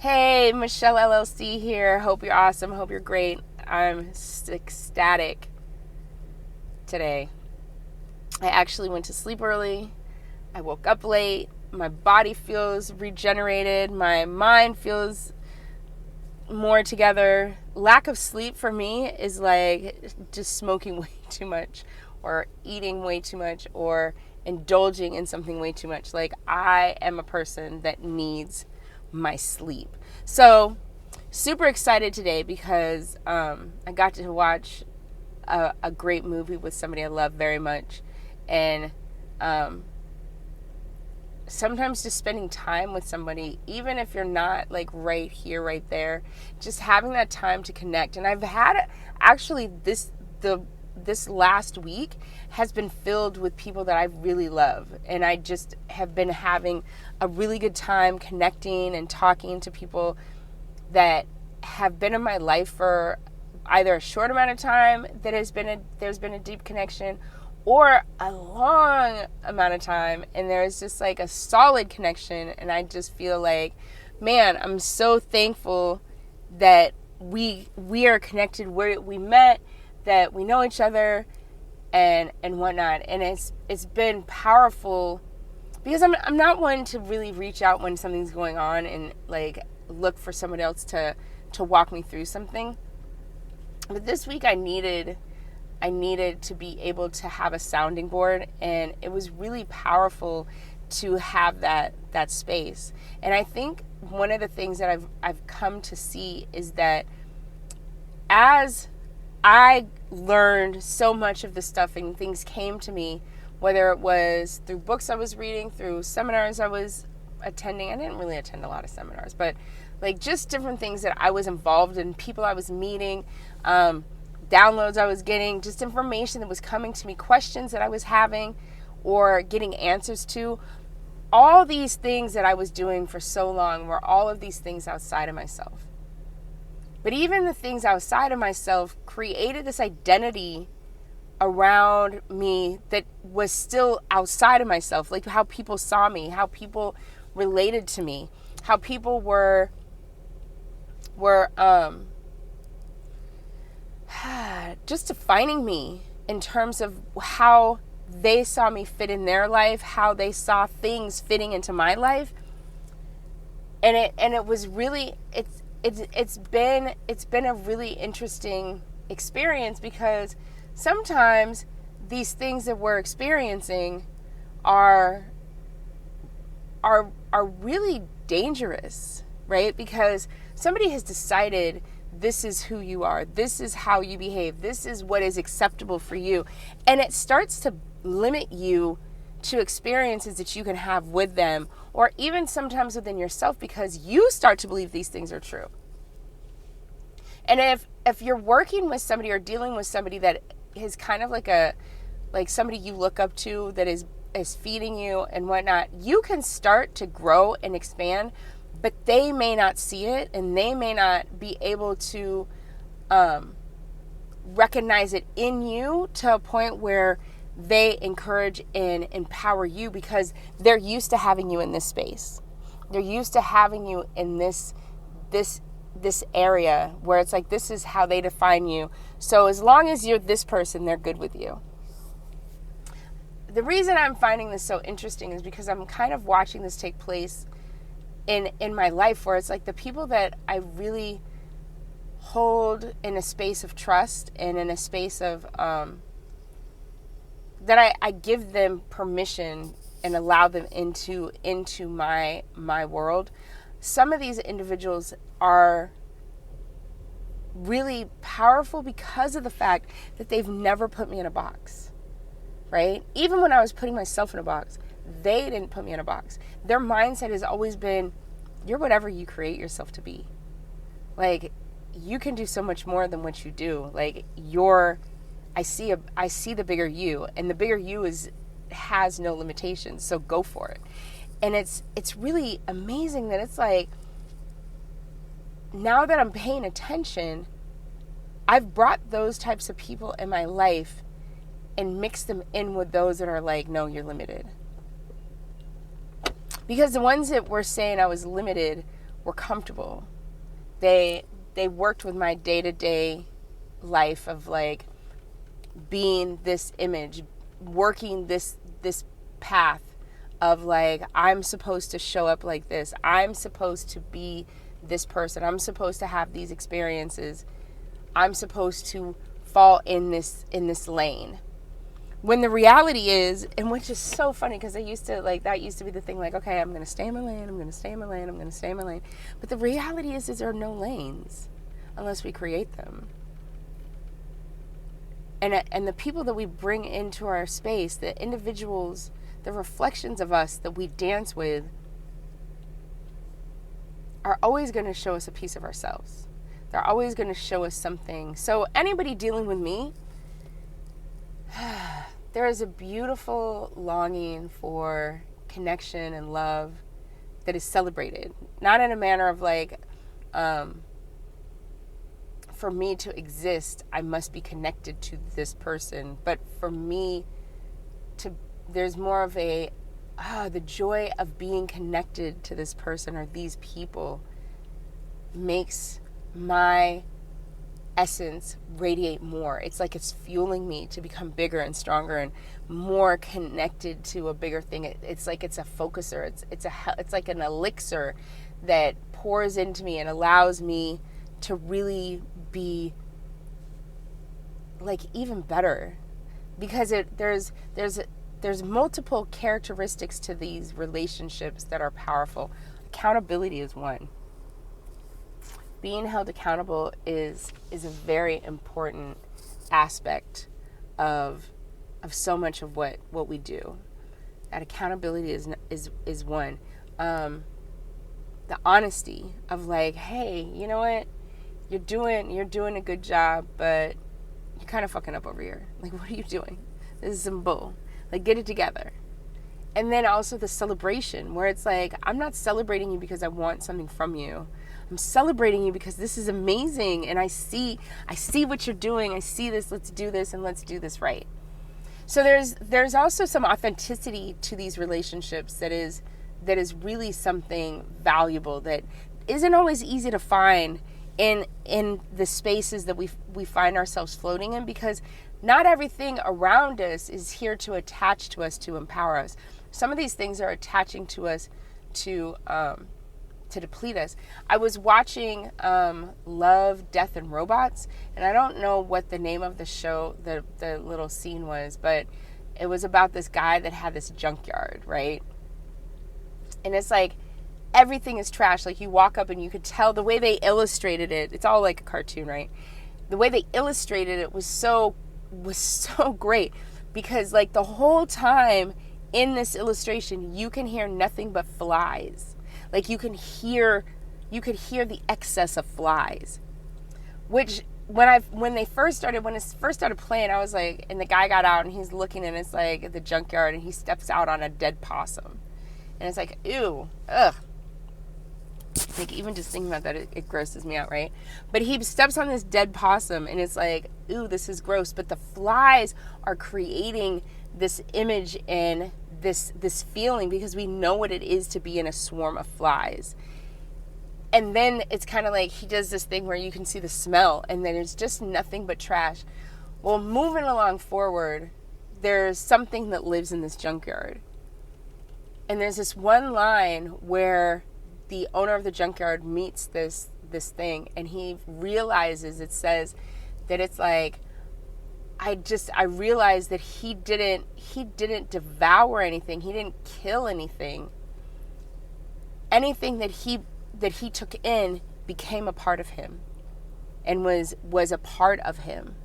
Hey, Michelle LLC here. Hope you're awesome. Hope you're great. I'm ecstatic today. I actually went to sleep early. I woke up late. My body feels regenerated. My mind feels more together. Lack of sleep for me is like just smoking way too much or eating way too much or indulging in something way too much. Like, I am a person that needs my sleep. So, super excited today because I got to watch a great movie with somebody I love very much. And sometimes just spending time with somebody, even if you're not like right here, right there, just having that time to connect. And I've had actually this last week has been filled with people that I really love. And I just have been having a really good time connecting and talking to people that have been in my life for either a short amount of time that there's been a deep connection, or a long amount of time and there's just like a solid connection. And I just feel like, man, I'm so thankful that we are connected, where we met, that we know each other and whatnot. And it's been powerful because I'm not one to really reach out when something's going on and like look for somebody else to walk me through something. But this week I needed to be able to have a sounding board, and it was really powerful to have that space. And I think one of the things that I've come to see is that as I learned so much of the stuff and things came to me, whether it was through books I was reading, through seminars I was attending. I didn't really attend a lot of seminars, but like just different things that I was involved in, people I was meeting, downloads I was getting, just information that was coming to me, questions that I was having or getting answers to. All these things that I was doing for so long were all of these things outside of myself. But even the things outside of myself created this identity around me that was still outside of myself. Like how people saw me, how people related to me, how people were just defining me in terms of how they saw me fit in their life, how they saw things fitting into my life. And it was really, it's been a really interesting experience, because sometimes these things that we're experiencing are really dangerous, right? Because somebody has decided this is who you are, this is how you behave, this is what is acceptable for you. And it starts to limit you to experiences that you can have with them, or even sometimes within yourself, because you start to believe these things are true. And if you're working with somebody or dealing with somebody that is kind of like somebody you look up to, that is feeding you and whatnot, you can start to grow and expand, but they may not see it, and they may not be able to recognize it in you to a point where they encourage and empower you, because they're used to having you in this space. They're used to having you in this area where it's like, this is how they define you. So as long as you're this person, they're good with you. The reason I'm finding this so interesting is because I'm kind of watching this take place in my life, where it's like the people that I really hold in a space of trust and in a space of that I give them permission and allow them into my world. Some of these individuals are really powerful because of the fact that they've never put me in a box, right? Even when I was putting myself in a box, they didn't put me in a box. Their mindset has always been, you're whatever you create yourself to be. Like, you can do so much more than what you do. Like, I see the bigger you, and the bigger you has no limitations, so go for it. And it's really amazing that it's like, now that I'm paying attention, I've brought those types of people in my life and mixed them in with those that are like, no, you're limited. Because the ones that were saying I was limited were comfortable. They worked with my day-to-day life of like being this image, working this path of like, I'm supposed to show up like this. I'm supposed to be this person. I'm supposed to have these experiences. I'm supposed to fall in this lane. When the reality is, and which is so funny because I used to like, that used to be the thing, like, okay, I'm going to stay in my lane. I'm going to stay in my lane. I'm going to stay in my lane. But the reality is there are no lanes unless we create them. And the people that we bring into our space, the individuals, the reflections of us that we dance with, are always going to show us a piece of ourselves. They're always going to show us something. So anybody dealing with me, there is a beautiful longing for connection and love that is celebrated. Not in a manner of like, for me to exist, I must be connected to this person. But for me to, there's more of a, the joy of being connected to this person or these people makes my essence radiate more. It's like it's fueling me to become bigger and stronger and more connected to a bigger thing. It's like it's a focuser. It's like an elixir that pours into me and allows me to really be like even better, because there's multiple characteristics to these relationships that are powerful. Accountability is one. Being held accountable is a very important aspect of so much of what we do. That accountability is one. The honesty of like, hey, you know what? You're doing a good job, but you're kind of fucking up over here. Like, what are you doing? This is some bull. Like, get it together. And then also the celebration, where it's like, I'm not celebrating you because I want something from you. I'm celebrating you because this is amazing, and I see what you're doing. I see this. Let's do this, and let's do this right. So there's also some authenticity to these relationships that is really something valuable that isn't always easy to find in the spaces that we find ourselves floating in, because not everything around us is here to attach to us, to empower us. Some of these things are attaching to us to deplete us. I was watching Love, Death, and Robots, and I don't know what the name of the show, the little scene was, but it was about this guy that had this junkyard, right? And it's like, everything is trash. Like, you walk up and you could tell the way they illustrated it. It's all like a cartoon, right? The way they illustrated it was so great, because like the whole time in this illustration, you can hear nothing but flies. Like you could hear the excess of flies, which when it first started playing, I was like, and the guy got out and he's looking, and it's like at the junkyard, and he steps out on a dead possum, and it's like, ew, ugh. Like, even just thinking about that, it grosses me out, right? But he steps on this dead possum, and it's like, ooh, this is gross. But the flies are creating this image and this feeling, because we know what it is to be in a swarm of flies. And then it's kind of like he does this thing where you can see the smell, and then it's just nothing but trash. Well, moving along forward, there's something that lives in this junkyard. And there's this one line where the owner of the junkyard meets this thing, and he realizes, it says that it's like, I realized that he didn't devour anything. He didn't kill anything. Anything that he took in became a part of him and was a part of him.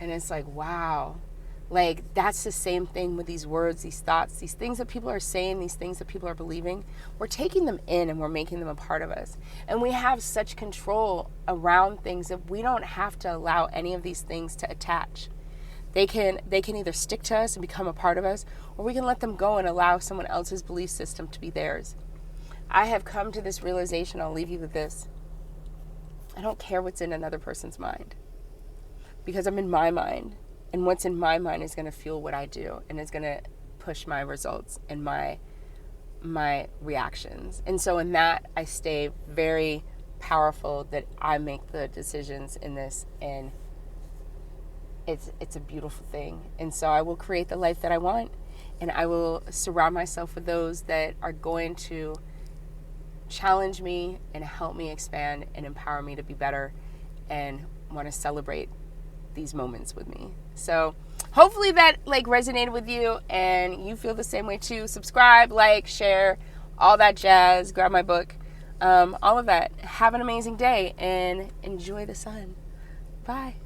And it's like, wow. Like, that's the same thing with these words, these thoughts, these things that people are saying, these things that people are believing. We're taking them in and we're making them a part of us. And we have such control around things that we don't have to allow any of these things to attach. They can either stick to us and become a part of us, or we can let them go and allow someone else's belief system to be theirs. I have come to this realization, I'll leave you with this. I don't care what's in another person's mind, because I'm in my mind. And what's in my mind is going to fuel what I do, and is going to push my results and my my reactions. And so in that, I stay very powerful that I make the decisions in this, and it's a beautiful thing. And so I will create the life that I want, and I will surround myself with those that are going to challenge me and help me expand and empower me to be better and want to celebrate these moments with me. So hopefully that resonated with you and you feel the same way too. Subscribe, share, all that jazz. Grab my book, all of that. Have an amazing day and enjoy the sun. Bye.